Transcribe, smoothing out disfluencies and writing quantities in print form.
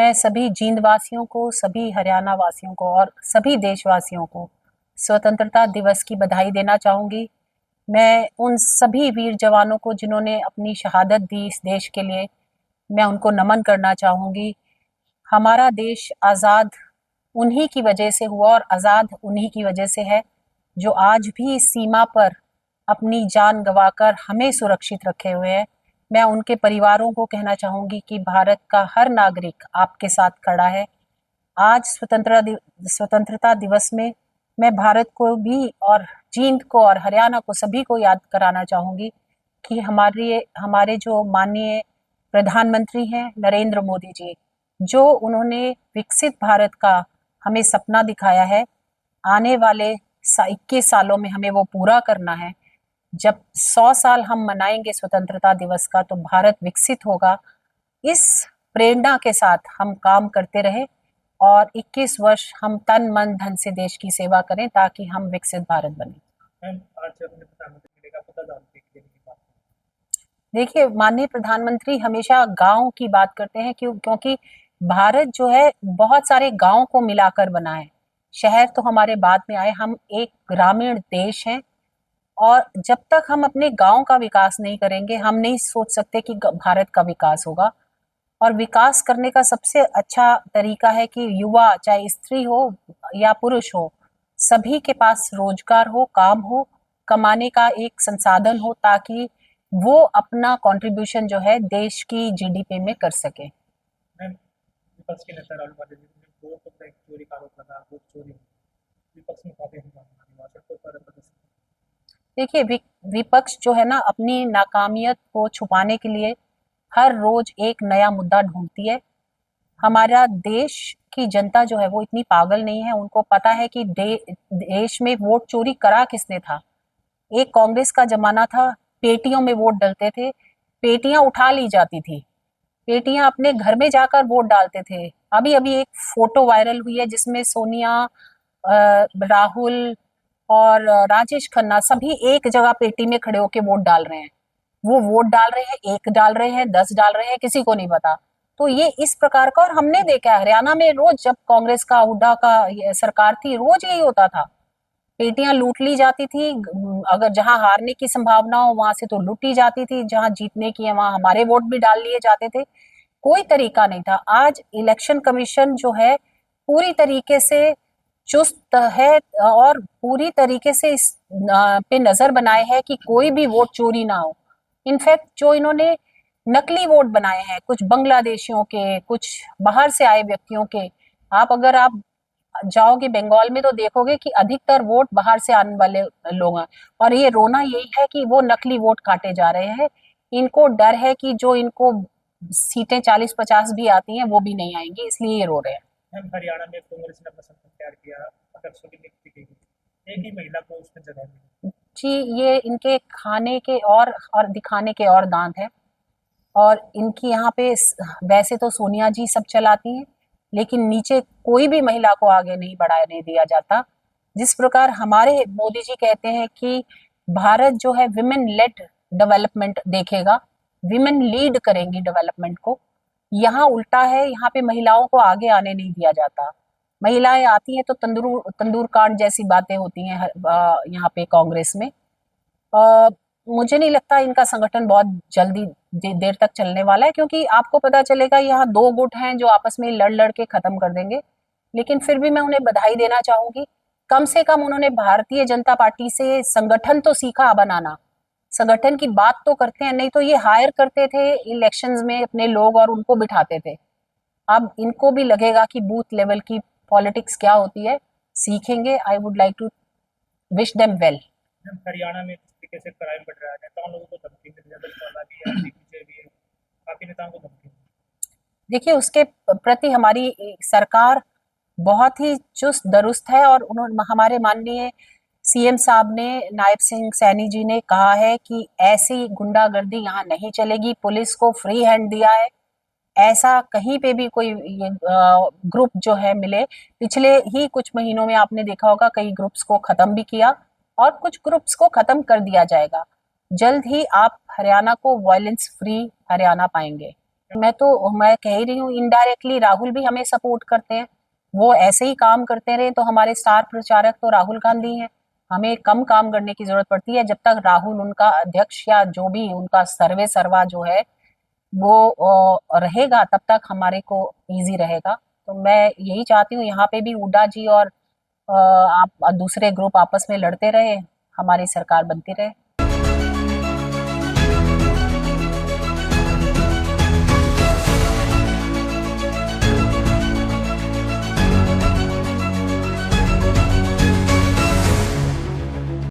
मैं सभी जींद वासियों को, सभी हरियाणा वासियों को और सभी देशवासियों को स्वतंत्रता दिवस की बधाई देना चाहूँगी। मैं उन सभी वीर जवानों को जिन्होंने अपनी शहादत दी इस देश के लिए, मैं उनको नमन करना चाहूँगी। हमारा देश आज़ाद उन्हीं की वजह से हुआ और आज़ाद उन्हीं की वजह से है, जो आज भी सीमा पर अपनी जान गंवाकर हमें सुरक्षित रखे हुए हैं। मैं उनके परिवारों को कहना चाहूँगी कि भारत का हर नागरिक आपके साथ खड़ा है। आज स्वतंत्रता दिवस में मैं भारत को भी और जींद को और हरियाणा को सभी को याद कराना चाहूँगी कि हमारे जो माननीय प्रधानमंत्री हैं नरेंद्र मोदी जी, जो उन्होंने विकसित भारत का हमें सपना दिखाया है, आने वाले 21 सालों में हमें वो पूरा करना है। जब 100 साल हम मनाएंगे स्वतंत्रता दिवस का तो भारत विकसित होगा। इस प्रेरणा के साथ हम काम करते रहे और 21 वर्ष हम तन मन धन से देश की सेवा करें ताकि हम विकसित भारत बने। मैम, आज से अपने प्रधानमंत्री मिलेगा प्रधानमंत्री के लिए की बात देखिए, माननीय प्रधानमंत्री हमेशा गांव की बात करते हैं क्योंकि भारत जो है बहुत सारे गांव को मिलाकर बना है। शहर तो हमारे बाद में आए, हम एक ग्रामीण देश हैं और जब तक हम अपने गांव का विकास नहीं करेंगे, हम नहीं सोच सकते कि भारत का विकास होगा। और विकास करने का सबसे अच्छा तरीका है कि युवा, चाहे स्त्री हो या पुरुष हो, सभी के पास रोजगार हो, काम हो, कमाने का एक संसाधन हो ताकि वो अपना कंट्रीब्यूशन जो है देश की जीडीपी में कर सके। मैम, विपक्ष के नेता राहुल गांधी जी ने वोट बैंक चोरी का आरोप लगा, वोट चोरी विपक्ष में काफी हंगामा हिमाचल को पर प्रदर्शन। देखिए, विपक्ष जो है ना, अपनी नाकामियत को छुपाने के लिए हर रोज एक नया मुद्दा ढूंढती है। हमारा देश की जनता जो है वो इतनी पागल नहीं है, उनको पता है कि देश में वोट चोरी करा किसने था। एक कांग्रेस का जमाना था, पेटियों में वोट डलते थे, पेटियां उठा ली जाती थी, पेटियां अपने घर में जाकर वोट डालते थे। अभी अभी एक फोटो वायरल हुई है जिसमें सोनिया, राहुल और राजेश खन्ना सभी एक जगह पेटी में खड़े होकर वोट डाल रहे हैं। वो वोट डाल रहे हैं, एक डाल रहे हैं, 10 डाल रहे हैं, किसी को नहीं पता। तो ये इस प्रकार का, और हमने देखा है हरियाणा में रोज जब कांग्रेस का हुड्डा का सरकार थी, रोज यही होता था। पेटियां लूट ली जाती थी, अगर जहां हारने की संभावना हो वहां से तो लूटी जाती थी, जहां जीतने की है वहां हमारे वोट भी डाल लिए जाते थे। कोई तरीका नहीं था। आज इलेक्शन कमीशन जो है पूरी तरीके से चुस्त है और पूरी तरीके से इस पे नजर बनाए है कि कोई भी वोट चोरी ना हो। इनफैक्ट जो इन्होंने नकली वोट बनाए हैं, कुछ बांग्लादेशियों के, कुछ बाहर से आए व्यक्तियों के, अगर आप जाओगे बंगाल में तो देखोगे कि अधिकतर वोट बाहर से आने वाले लोग हैं। और ये रोना यही है कि वो नकली वोट काटे जा रहे हैं। इनको डर है कि जो इनको सीटें 40-50 भी आती हैं वो भी नहीं आएंगी, इसलिए ये रो रहे हैं। मैम, हरियाणा में कांग्रेस ने अपना संगठन तैयार किया, अध्यक्षों की नियुक्ति की गई, एक ही महिला को उसमें जगह मिली। जी, ये इनके खाने के और दिखाने के और दांत है। और इनकी यहाँ पे वैसे तो सोनिया जी सब चलाती हैं, लेकिन नीचे कोई भी महिला को आगे नहीं बढ़ाने दिया जाता। जिस प्रकार हमारे मोदी जी कहते हैं कि भारत जो है विमेन लेड डेवलपमेंट देखेगा, विमेन लीड करेंगी डेवलपमेंट को, यहाँ उल्टा है। यहाँ पे महिलाओं को आगे आने नहीं दिया जाता। महिलाएं आती हैं तो तंदूर कांड जैसी बातें होती हैं यहाँ पे कांग्रेस में। अ, मुझे नहीं लगता इनका संगठन बहुत जल्दी देर तक चलने वाला है, क्योंकि आपको पता चलेगा यहाँ दो गुट हैं जो आपस में लड़ लड़ के खत्म कर देंगे। लेकिन फिर भी मैं उन्हें बधाई देना चाहूंगी। कम से कम उन्होंने भारतीय जनता पार्टी से संगठन तो सीखा बनाना, संगठन की बात तो करते हैं। नहीं तो ये हायर करते थे इलेक्शंस में अपने लोग और उनको बिठाते थे। अब इनको भी लगेगा कि बूथ लेवल की पॉलिटिक्स क्या होती है, सीखेंगे। I would like to wish them well. Ma'am, Haryana में जिस तरीके से क्राइम बढ़ रहा है, नेताओं लोगों को धमकी मिल रही है, बछवाला भी है, दिग्विजय भी है, काफी नेताओं को धमकी मिल देखिए, उसके प्रति हमारी सरकार बहुत ही चुस्त दुरुस्त है और उन्होंने, हमारे माननीय सीएम साहब ने, नायब सिंह सैनी जी ने कहा है कि ऐसी गुंडागर्दी यहाँ नहीं चलेगी। पुलिस को फ्री हैंड दिया है। ऐसा कहीं पे भी कोई ये ग्रुप जो है मिले, पिछले ही कुछ महीनों में आपने देखा होगा कई ग्रुप्स को खत्म भी किया और कुछ ग्रुप्स को खत्म कर दिया जाएगा। जल्द ही आप हरियाणा को वायलेंस फ्री हरियाणा पाएंगे। मैं कह ही रही हूँ, इनडायरेक्टली राहुल भी हमें सपोर्ट करते हैं। वो ऐसे ही काम करते रहे तो हमारे स्टार प्रचारक तो राहुल गांधी हैं। हमें कम काम करने की जरूरत पड़ती है। जब तक राहुल उनका अध्यक्ष या जो भी उनका सर्वे सर्वा जो है वो रहेगा, तब तक हमारे को इजी रहेगा। तो मैं यही चाहती हूँ यहाँ पे भी हुड्डा जी और आप दूसरे ग्रुप आपस में लड़ते रहे, हमारी सरकार बनती रहे।